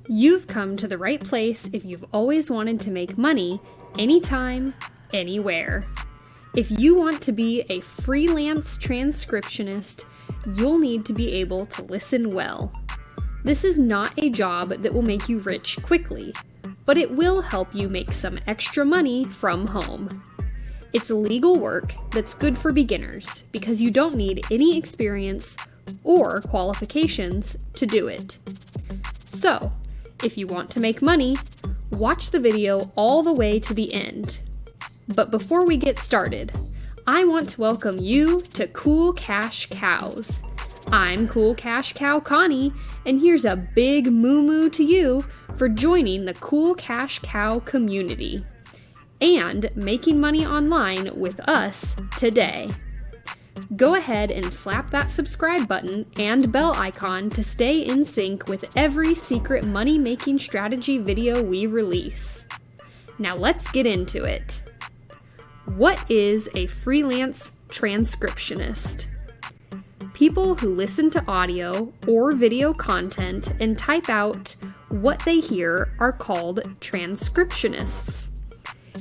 You've come to the right place if you've always wanted to make money anytime, anywhere. If you want to be a freelance transcriptionist, you'll need to be able to listen well. This is not a job that will make you rich quickly, but it will help you make some extra money from home. It's legal work that's good for beginners because you don't need any experience or qualifications to do it. So, if you want to make money, watch the video all the way to the end. But before we get started, I want to welcome you to Cool Cash Cows. I'm Cool Cash Cow Connie, and here's a big moo-moo to you for joining the Cool Cash Cow community and making money online with us today. Go ahead and slap that subscribe button and bell icon to stay in sync with every secret money-making strategy video we release. Now let's get into it. What is a freelance transcriptionist? People who listen to audio or video content and type out what they hear are called transcriptionists.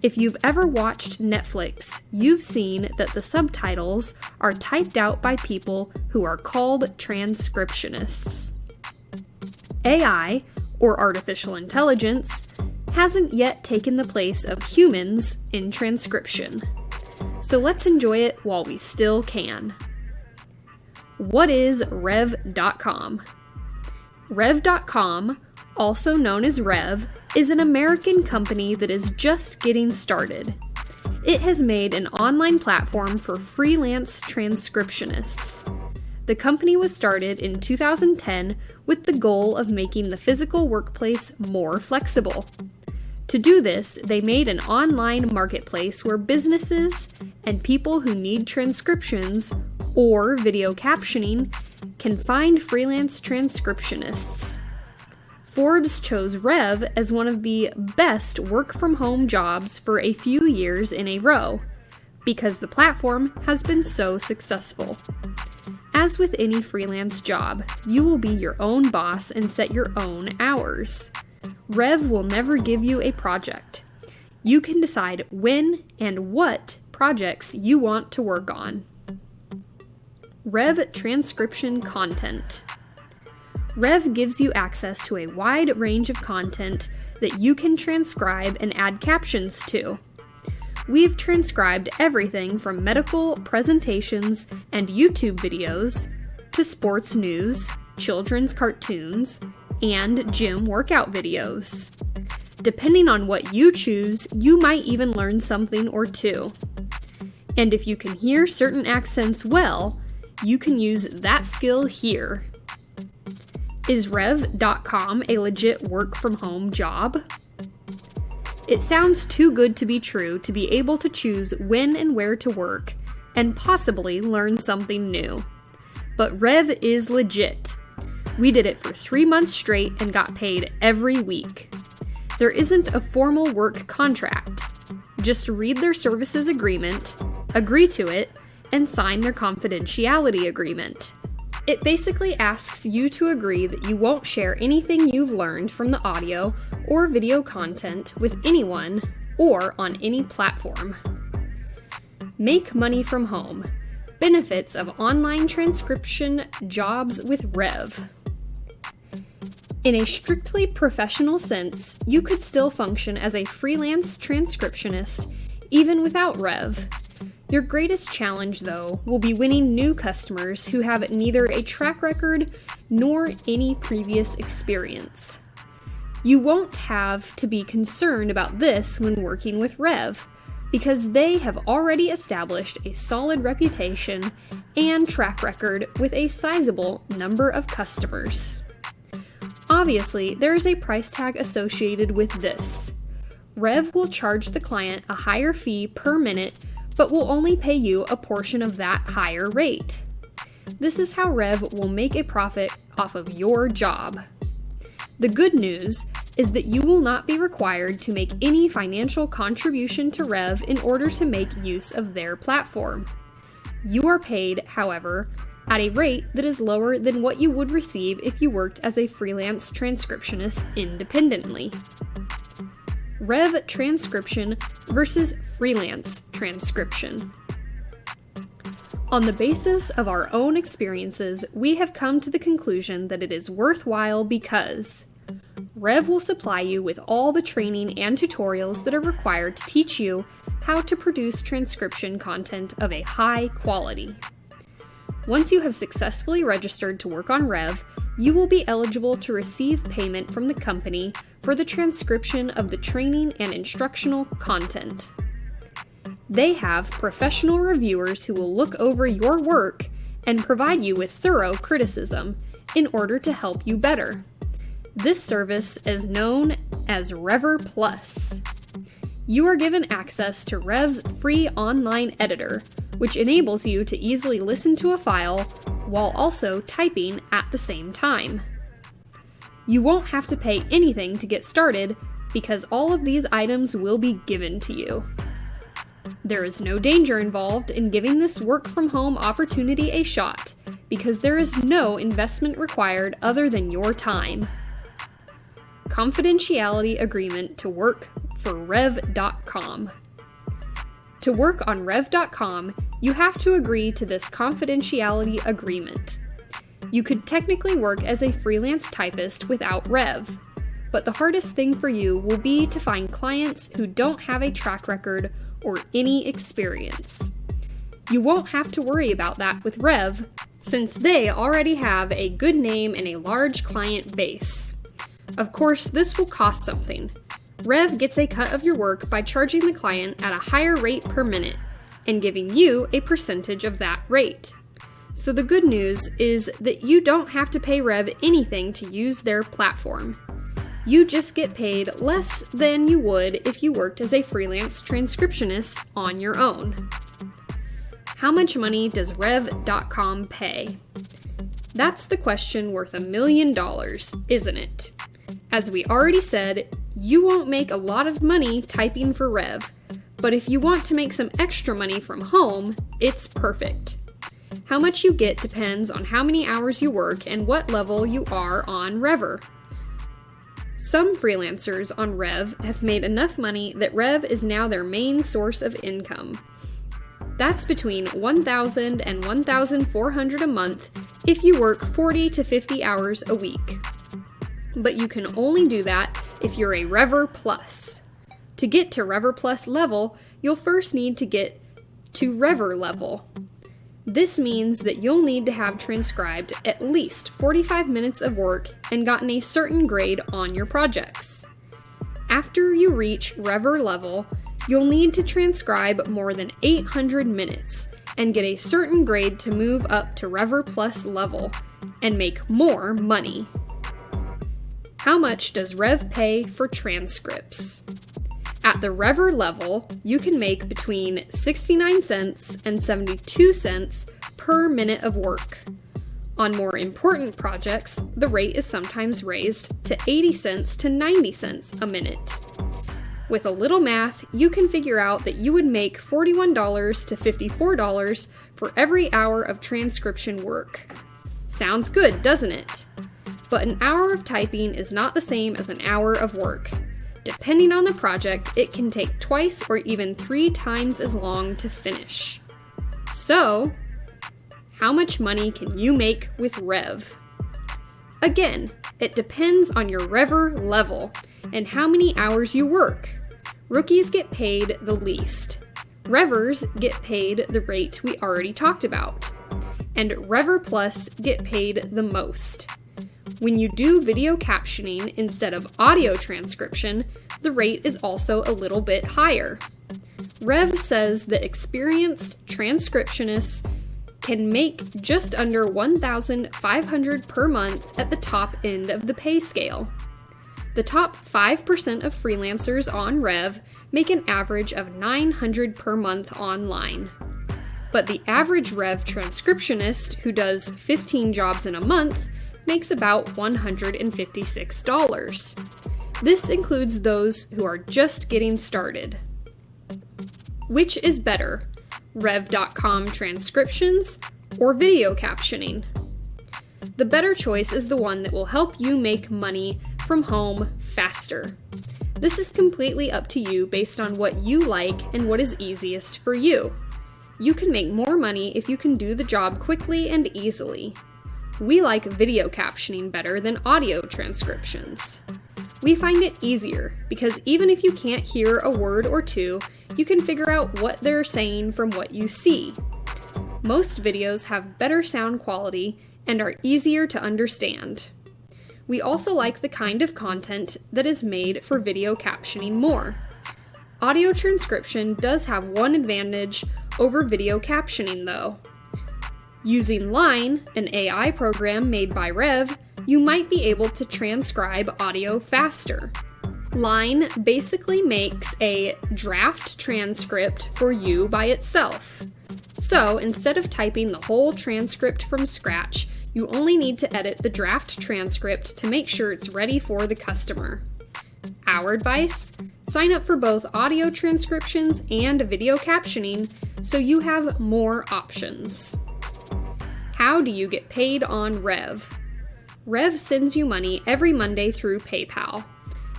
If you've ever watched Netflix, you've seen that the subtitles are typed out by people who are called transcriptionists. AI, or artificial intelligence, hasn't yet taken the place of humans in transcription. So let's enjoy it while we still can. What is Rev.com? Rev.com, also known as Rev, is an American company that is just getting started. It has made an online platform for freelance transcriptionists. The company was started in 2010 with the goal of making the physical workplace more flexible. To do this, they made an online marketplace where businesses and people who need transcriptions or video captioning can find freelance transcriptionists. Forbes chose Rev as one of the best work-from-home jobs for a few years in a row, because the platform has been so successful. As with any freelance job, you will be your own boss and set your own hours. Rev will never give you a project. You can decide when and what projects you want to work on. Rev transcription content. Rev gives you access to a wide range of content that you can transcribe and add captions to. We've transcribed everything from medical presentations and YouTube videos to sports news, children's cartoons, and gym workout videos. Depending on what you choose, you might even learn something or two. And if you can hear certain accents well, you can use that skill here. Is Rev.com a legit work-from-home job? It sounds too good to be true to be able to choose when and where to work and possibly learn something new. But Rev is legit. We did it for 3 months straight and got paid every week. There isn't a formal work contract. Just read their services agreement, agree to it, and sign their confidentiality agreement. It basically asks you to agree that you won't share anything you've learned from the audio or video content with anyone or on any platform. Make money from home. Benefits of online transcription jobs with Rev. In a strictly professional sense, you could still function as a freelance transcriptionist even without Rev. Your greatest challenge, though, will be winning new customers who have neither a track record nor any previous experience. You won't have to be concerned about this when working with Rev, because they have already established a solid reputation and track record with a sizable number of customers. Obviously, there is a price tag associated with this. Rev will charge the client a higher fee per minute, but will only pay you a portion of that higher rate. This is how Rev will make a profit off of your job. The good news is that you will not be required to make any financial contribution to Rev in order to make use of their platform. You are paid, however, at a rate that is lower than what you would receive if you worked as a freelance transcriptionist independently. Rev transcription versus freelance transcription. On the basis of our own experiences, we have come to the conclusion that it is worthwhile because Rev will supply you with all the training and tutorials that are required to teach you how to produce transcription content of a high quality. Once you have successfully registered to work on Rev, you will be eligible to receive payment from the company for the transcription of the training and instructional content. They have professional reviewers who will look over your work and provide you with thorough criticism in order to help you better. This service is known as Rever Plus. You are given access to Rev's free online editor, which enables you to easily listen to a file while also typing at the same time. You won't have to pay anything to get started because all of these items will be given to you. There is no danger involved in giving this work-from-home opportunity a shot because there is no investment required other than your time. Confidentiality agreement to work for Rev.com. To work on Rev.com, you have to agree to this confidentiality agreement. You could technically work as a freelance typist without Rev, but the hardest thing for you will be to find clients who don't have a track record or any experience. You won't have to worry about that with Rev, since they already have a good name and a large client base. Of course, this will cost something. Rev gets a cut of your work by charging the client at a higher rate per minute and giving you a percentage of that rate. So the good news is that you don't have to pay Rev anything to use their platform. You just get paid less than you would if you worked as a freelance transcriptionist on your own. How much money does Rev.com pay? That's the question worth $1 million, isn't it? As we already said, you won't make a lot of money typing for Rev, but if you want to make some extra money from home, it's perfect. How much you get depends on how many hours you work and what level you are on Rever. Some freelancers on Rev have made enough money that Rev is now their main source of income. That's between $1,000 and $1,400 a month if you work 40 to 50 hours a week. But you can only do that if you're a Rever Plus. To get to Rever Plus level, you'll first need to get to Rever level. This means that you'll need to have transcribed at least 45 minutes of work and gotten a certain grade on your projects. After you reach Rever level, you'll need to transcribe more than 800 minutes and get a certain grade to move up to Rever Plus level and make more money. How much does Rev pay for transcripts? At the Rever level, you can make between 69 cents and 72 cents per minute of work. On more important projects, the rate is sometimes raised to 80 cents to 90 cents a minute. With a little math, you can figure out that you would make $41 to $54 for every hour of transcription work. Sounds good, doesn't it? But an hour of typing is not the same as an hour of work. Depending on the project, it can take twice or even 3 times as long to finish. So, how much money can you make with Rev? Again, it depends on your Rever level and how many hours you work. Rookies get paid the least. Revers get paid the rate we already talked about. And Rever Plus get paid the most. When you do video captioning instead of audio transcription, the rate is also a little bit higher. Rev says that experienced transcriptionists can make just under $1,500 per month at the top end of the pay scale. The top 5% of freelancers on Rev make an average of $900 per month online. But the average Rev transcriptionist who does 15 jobs in a month makes about $156. This includes those who are just getting started. Which is better, Rev.com transcriptions or video captioning. The better choice is the one that will help you make money from home faster. This is completely up to you based on what you like and what is easiest for you. You can make more money if you can do the job quickly and easily. We like video captioning better than audio transcriptions. We find it easier because even if you can't hear a word or two, you can figure out what they're saying from what you see. Most videos have better sound quality and are easier to understand. We also like the kind of content that is made for video captioning more. Audio transcription does have one advantage over video captioning though. Using Line, an AI program made by Rev, you might be able to transcribe audio faster. Line basically makes a draft transcript for you by itself. So instead of typing the whole transcript from scratch, you only need to edit the draft transcript to make sure it's ready for the customer. Our advice? Sign up for both audio transcriptions and video captioning so you have more options. How do you get paid on Rev? Rev sends you money every Monday through PayPal.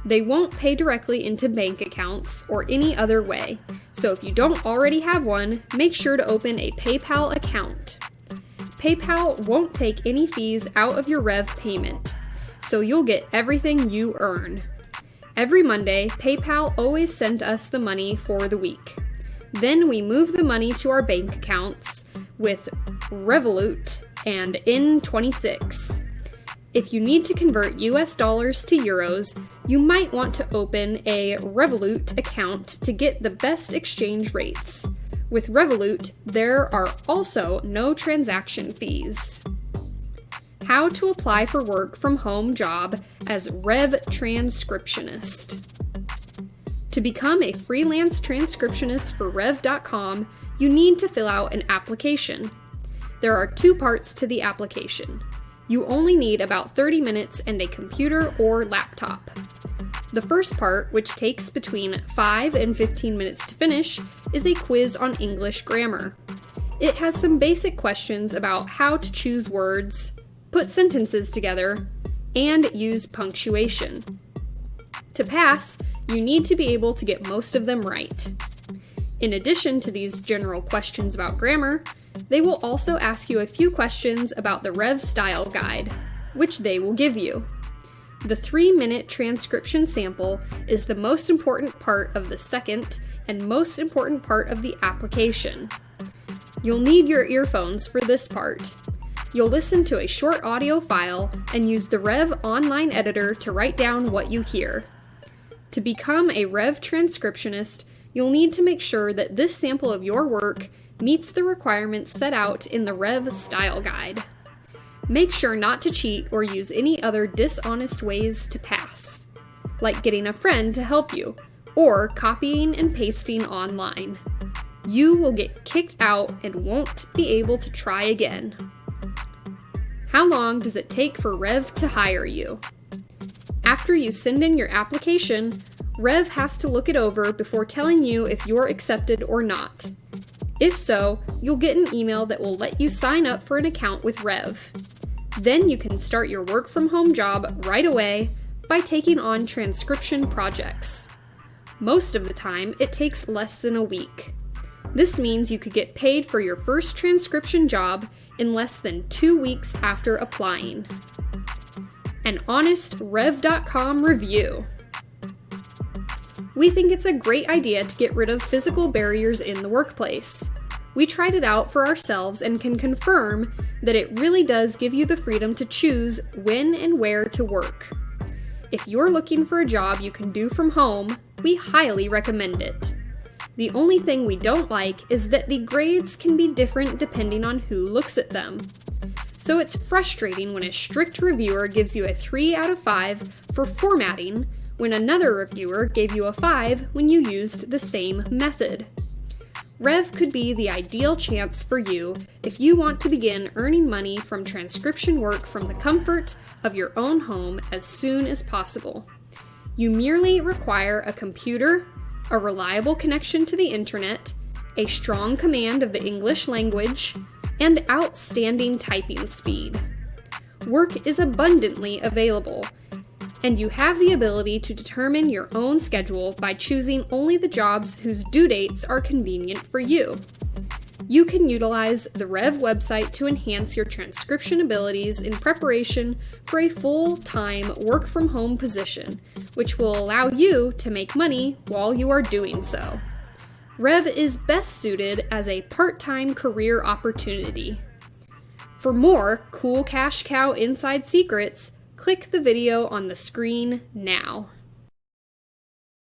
They won't pay directly into bank accounts or any other way, so if you don't already have one, make sure to open a PayPal account. PayPal won't take any fees out of your Rev payment, so you'll get everything you earn. Every Monday, PayPal always sends us the money for the week. Then we move the money to our bank accounts with Revolut and N26. If you need to convert US dollars to euros, you might want to open a Revolut account to get the best exchange rates. With Revolut, there are also no transaction fees. How to apply for work from home job as Rev transcriptionist. To become a freelance transcriptionist for Rev.com, you need to fill out an application. There are 2 parts to the application. You only need about 30 minutes and a computer or laptop. The first part, which takes between 5 and 15 minutes to finish, is a quiz on English grammar. It has some basic questions about how to choose words, put sentences together, and use punctuation. To pass, you need to be able to get most of them right. In addition to these general questions about grammar, they will also ask you a few questions about the Rev Style Guide, which they will give you. The 3-minute transcription sample is the most important part of the second and most important part of the application. You'll need your earphones for this part. You'll listen to a short audio file and use the Rev online editor to write down what you hear. To become a Rev transcriptionist, you'll need to make sure that this sample of your work meets the requirements set out in the Rev Style Guide. Make sure not to cheat or use any other dishonest ways to pass, like getting a friend to help you, or copying and pasting online. You will get kicked out and won't be able to try again. How long does it take for Rev to hire you? After you send in your application, Rev has to look it over before telling you if you're accepted or not. If so, you'll get an email that will let you sign up for an account with Rev. Then you can start your work from home job right away by taking on transcription projects. Most of the time, it takes less than a week. This means you could get paid for your first transcription job in less than 2 weeks after applying. An honest Rev.com review. We think it's a great idea to get rid of physical barriers in the workplace. We tried it out for ourselves and can confirm that it really does give you the freedom to choose when and where to work. If you're looking for a job you can do from home, we highly recommend it. The only thing we don't like is that the grades can be different depending on who looks at them. So it's frustrating when a strict reviewer gives you a 3 out of 5 for formatting, when another reviewer gave you a 5 when you used the same method. Rev could be the ideal chance for you if you want to begin earning money from transcription work from the comfort of your own home as soon as possible. You merely require a computer, a reliable connection to the internet, a strong command of the English language, and outstanding typing speed. Work is abundantly available, and you have the ability to determine your own schedule by choosing only the jobs whose due dates are convenient for you. You can utilize the Rev website to enhance your transcription abilities in preparation for a full-time work-from-home position, which will allow you to make money while you are doing so. Rev is best suited as a part-time career opportunity. For more cool cash cow inside secrets, click the video on the screen now.